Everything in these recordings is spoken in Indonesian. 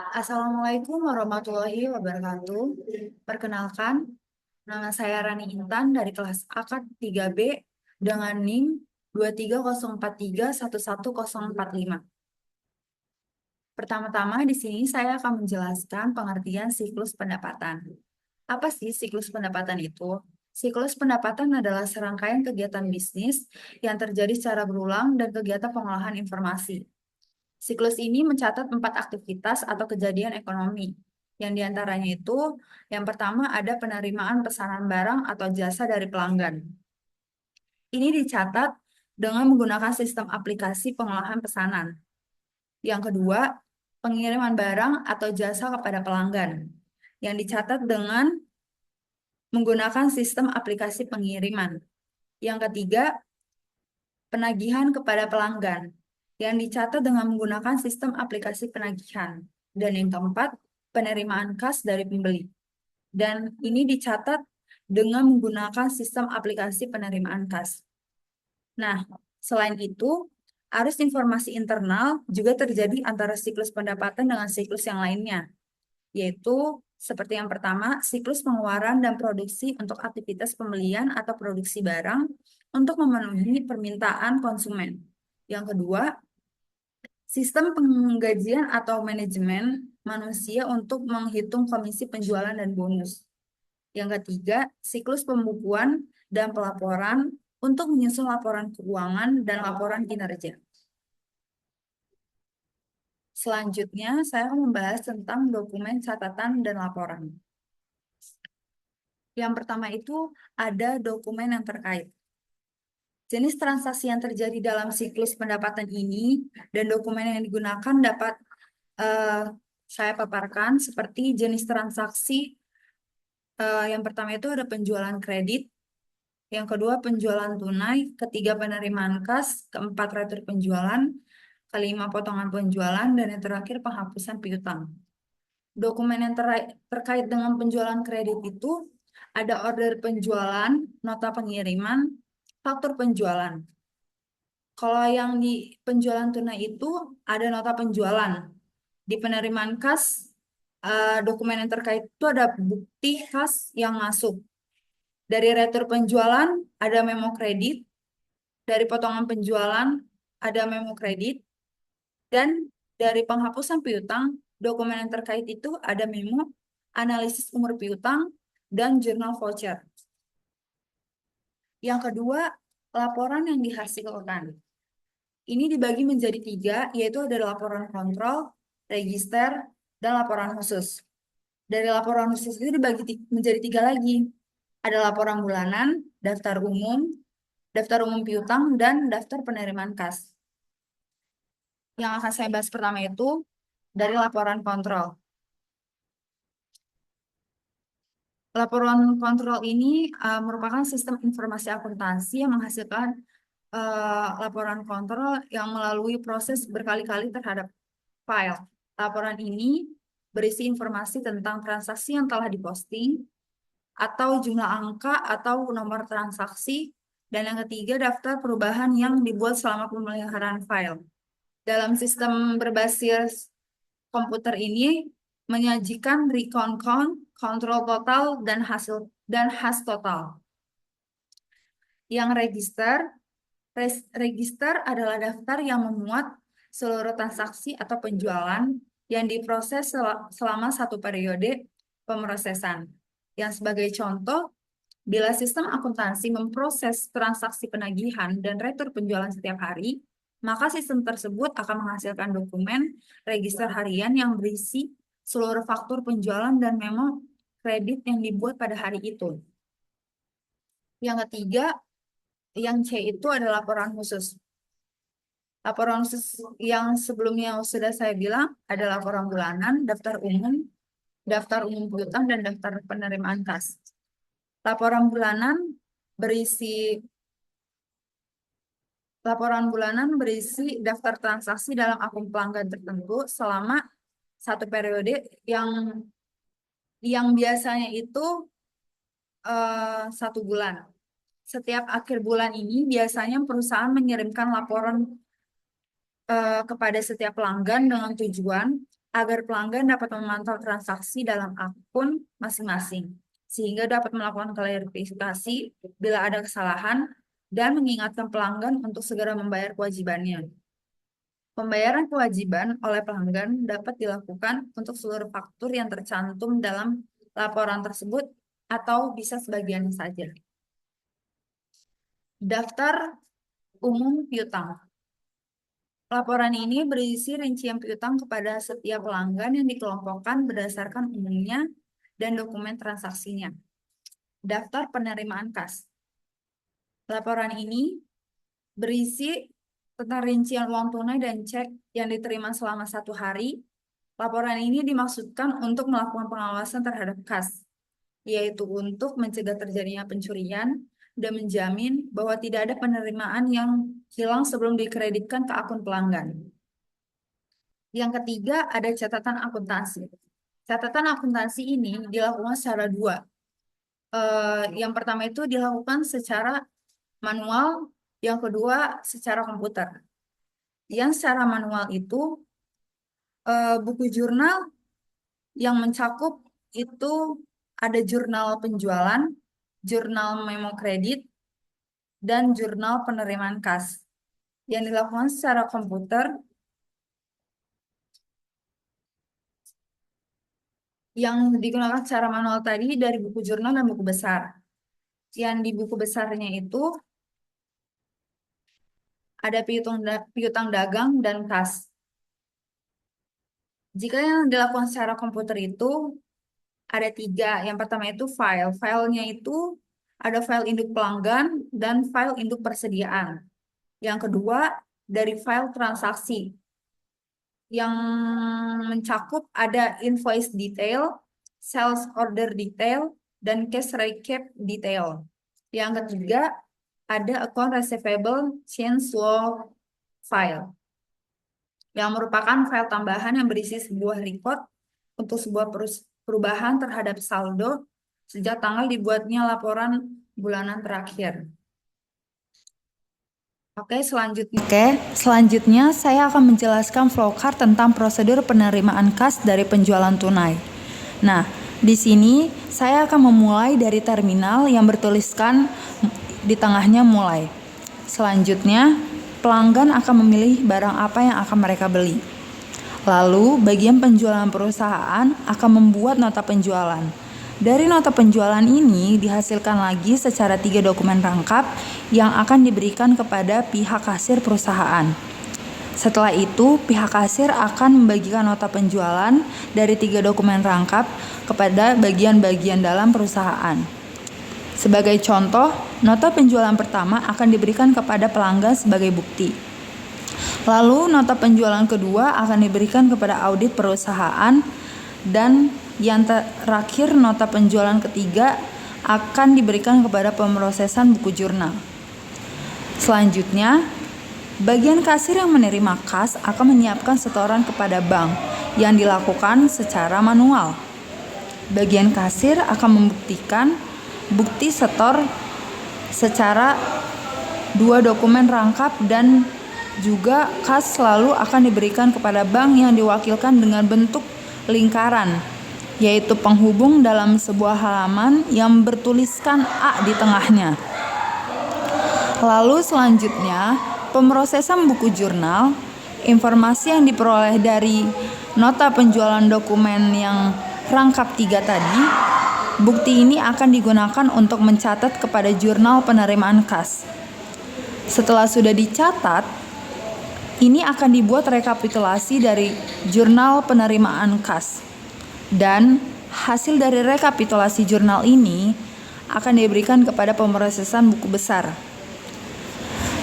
Assalamualaikum warahmatullahi wabarakatuh. Perkenalkan, nama saya Rani Intan dari kelas Akad 3B dengan NIM 23043111045. Pertama-tama di sini saya akan menjelaskan pengertian siklus pendapatan. Apa sih siklus pendapatan itu? Siklus pendapatan adalah serangkaian kegiatan bisnis yang terjadi secara berulang dan kegiatan pengolahan informasi. Siklus ini mencatat 4 aktivitas atau kejadian ekonomi. Yang diantaranya itu, yang pertama ada penerimaan pesanan barang atau jasa dari pelanggan. Ini dicatat dengan menggunakan sistem aplikasi pengolahan pesanan. Yang kedua, pengiriman barang atau jasa kepada pelanggan. Yang dicatat dengan menggunakan sistem aplikasi pengiriman. Yang ketiga, penagihan kepada pelanggan yang dicatat dengan menggunakan sistem aplikasi penagihan. Dan yang keempat, penerimaan kas dari pembeli. Dan ini dicatat dengan menggunakan sistem aplikasi penerimaan kas. Nah, selain itu, arus informasi internal juga terjadi antara siklus pendapatan dengan siklus yang lainnya, yaitu seperti yang pertama, siklus pengeluaran dan produksi untuk aktivitas pembelian atau produksi barang untuk memenuhi permintaan konsumen. Yang kedua, sistem penggajian atau manajemen manusia untuk menghitung komisi penjualan dan bonus. Yang ketiga, siklus pembukuan dan pelaporan untuk menyusun laporan keuangan dan laporan kinerja. Selanjutnya, saya akan membahas tentang dokumen catatan dan laporan. Yang pertama itu ada dokumen yang terkait. Jenis transaksi yang terjadi dalam siklus pendapatan ini dan dokumen yang digunakan dapat saya paparkan seperti jenis transaksi. Yang pertama itu ada penjualan kredit, yang kedua penjualan tunai, ketiga penerimaan kas, keempat retur penjualan, kelima potongan penjualan, dan yang terakhir penghapusan piutang. Dokumen yang terkait dengan penjualan kredit itu ada order penjualan, nota pengiriman, faktur penjualan. Kalau yang di penjualan tunai itu ada nota penjualan. Di penerimaan kas, dokumen yang terkait itu ada bukti kas yang masuk. Dari retur penjualan ada memo kredit, dari potongan penjualan ada memo kredit, dan dari penghapusan piutang, dokumen yang terkait itu ada memo, analisis umur piutang, dan jurnal voucher. Yang kedua, laporan yang dihasilkan. Ini dibagi menjadi 3, yaitu ada laporan kontrol, register, dan laporan khusus. Dari laporan khusus itu dibagi menjadi 3 lagi. Ada laporan bulanan, daftar umum piutang, dan daftar penerimaan kas. Yang akan saya bahas pertama itu dari laporan kontrol. Laporan kontrol ini merupakan sistem informasi akuntansi yang menghasilkan laporan kontrol yang melalui proses berkali-kali terhadap file. Laporan ini berisi informasi tentang transaksi yang telah diposting, atau jumlah angka atau nomor transaksi, dan yang ketiga daftar perubahan yang dibuat selama pemeliharaan file. Dalam sistem berbasis komputer ini menyajikan recount count, kontrol total, dan has total. Yang register adalah daftar yang memuat seluruh transaksi atau penjualan yang diproses selama satu periode pemrosesan. Yang sebagai contoh, bila sistem akuntansi memproses transaksi penagihan dan retur penjualan setiap hari, maka sistem tersebut akan menghasilkan dokumen register harian yang berisi seluruh faktur penjualan dan memo kredit yang dibuat pada hari itu. Yang ketiga, yang C itu adalah laporan khusus. Laporan khusus yang sebelumnya sudah saya bilang ada laporan bulanan, daftar umum piutang, dan daftar penerimaan kas. Laporan bulanan berisi daftar transaksi dalam akun pelanggan tertentu selama satu periode yang biasanya itu 1 bulan. Setiap akhir bulan ini biasanya perusahaan mengirimkan laporan kepada setiap pelanggan dengan tujuan agar pelanggan dapat memantau transaksi dalam akun masing-masing, sehingga dapat melakukan klarifikasi bila ada kesalahan dan mengingatkan pelanggan untuk segera membayar kewajibannya. Pembayaran kewajiban oleh pelanggan dapat dilakukan untuk seluruh faktur yang tercantum dalam laporan tersebut atau bisa sebagiannya saja. Daftar umum piutang. Laporan ini berisi rincian piutang kepada setiap pelanggan yang dikelompokkan berdasarkan umumnya dan dokumen transaksinya. Daftar penerimaan kas. Laporan ini berisi tentang rincian uang tunai dan cek yang diterima selama 1 hari. Laporan ini dimaksudkan untuk melakukan pengawasan terhadap kas, yaitu untuk mencegah terjadinya pencurian dan menjamin bahwa tidak ada penerimaan yang hilang sebelum dikreditkan ke akun pelanggan. Yang ketiga, ada catatan akuntansi. Catatan akuntansi ini dilakukan secara dua. Yang pertama itu dilakukan secara manual, yang kedua secara komputer. Yang secara manual itu buku jurnal yang mencakup itu ada jurnal penjualan, jurnal memo kredit, dan jurnal penerimaan kas. Yang dilakukan secara komputer, yang digunakan secara manual tadi dari buku jurnal dan buku besar. Yang di buku besarnya itu ada piutang dagang dan kas. Jika yang dilakukan secara komputer itu ada 3. Yang pertama itu file. Filenya itu ada file induk pelanggan dan file induk persediaan. Yang kedua dari file transaksi yang mencakup ada invoice detail, sales order detail, dan cash recap detail. Yang ketiga ada account receivable change log file yang merupakan file tambahan yang berisi sebuah record untuk sebuah perubahan terhadap saldo sejak tanggal dibuatnya laporan bulanan terakhir. Oke, selanjutnya saya akan menjelaskan flowchart tentang prosedur penerimaan kas dari penjualan tunai. Nah, di sini saya akan memulai dari terminal yang bertuliskan di tengahnya mulai. Selanjutnya, pelanggan akan memilih barang apa yang akan mereka beli. Lalu, bagian penjualan perusahaan akan membuat nota penjualan. Dari nota penjualan ini dihasilkan lagi secara 3 dokumen rangkap yang akan diberikan kepada pihak kasir perusahaan. Setelah itu, pihak kasir akan membagikan nota penjualan dari 3 dokumen rangkap kepada bagian-bagian dalam perusahaan. Sebagai contoh, nota penjualan pertama akan diberikan kepada pelanggan sebagai bukti. Lalu, nota penjualan kedua akan diberikan kepada audit perusahaan, dan yang terakhir nota penjualan ketiga akan diberikan kepada pemrosesan buku jurnal. Selanjutnya, bagian kasir yang menerima kas akan menyiapkan setoran kepada bank yang dilakukan secara manual. Bagian kasir akan membuktikan bukti setor secara 2 dokumen rangkap, dan juga kas selalu akan diberikan kepada bank yang diwakilkan dengan bentuk lingkaran, yaitu penghubung dalam sebuah halaman yang bertuliskan A di tengahnya. Lalu selanjutnya, pemrosesan buku jurnal. Informasi yang diperoleh dari nota penjualan dokumen yang rangkap 3 tadi, bukti ini akan digunakan untuk mencatat kepada jurnal penerimaan kas. Setelah sudah dicatat, ini akan dibuat rekapitulasi dari jurnal penerimaan kas. Dan hasil dari rekapitulasi jurnal ini akan diberikan kepada pemrosesan buku besar.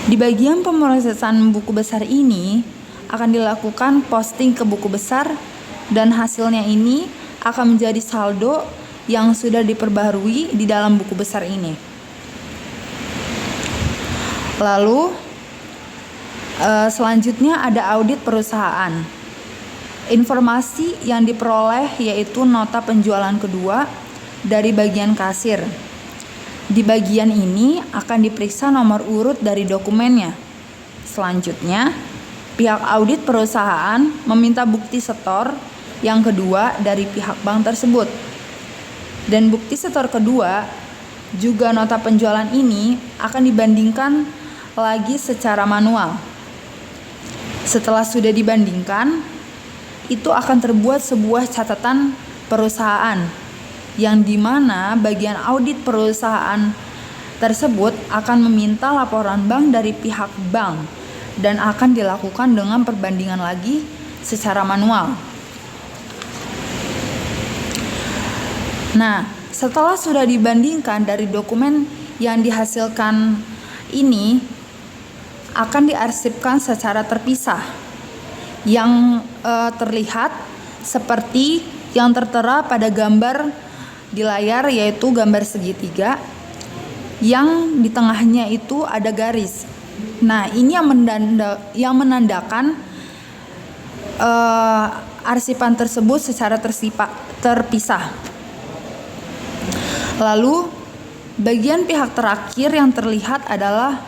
Di bagian pemrosesan buku besar ini akan dilakukan posting ke buku besar, dan hasilnya ini akan menjadi saldo yang sudah diperbaharui di dalam buku besar ini. Lalu selanjutnya ada audit perusahaan. Informasi yang diperoleh yaitu nota penjualan kedua dari bagian kasir. Di bagian ini akan diperiksa nomor urut dari dokumennya. Selanjutnya, pihak audit perusahaan meminta bukti setor yang kedua dari pihak bank tersebut. Dan bukti setor kedua juga nota penjualan ini akan dibandingkan lagi secara manual. Setelah sudah dibandingkan, itu akan terbuat sebuah catatan perusahaan yang dimana bagian audit perusahaan tersebut akan meminta laporan bank dari pihak bank dan akan dilakukan dengan perbandingan lagi secara manual. Nah, setelah sudah dibandingkan dari dokumen yang dihasilkan ini akan diarsipkan secara terpisah yang terlihat seperti yang tertera pada gambar di layar, yaitu gambar segitiga yang di tengahnya itu ada garis. Nah, ini yang menandakan arsipan tersebut secara terpisah. Lalu bagian pihak terakhir yang terlihat adalah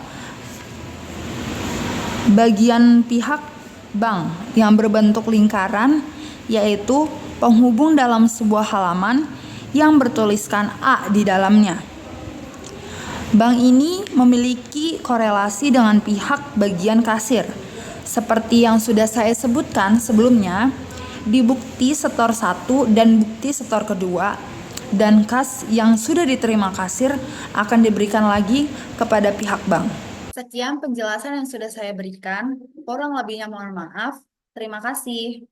bagian pihak bank yang berbentuk lingkaran, yaitu penghubung dalam sebuah halaman yang bertuliskan A di dalamnya. Bank ini memiliki korelasi dengan pihak bagian kasir. Seperti yang sudah saya sebutkan sebelumnya, di bukti setor 1 dan bukti setor kedua, dan kas yang sudah diterima kasir akan diberikan lagi kepada pihak bank. Sekian penjelasan yang sudah saya berikan. Kurang lebihnya mohon maaf. Terima kasih.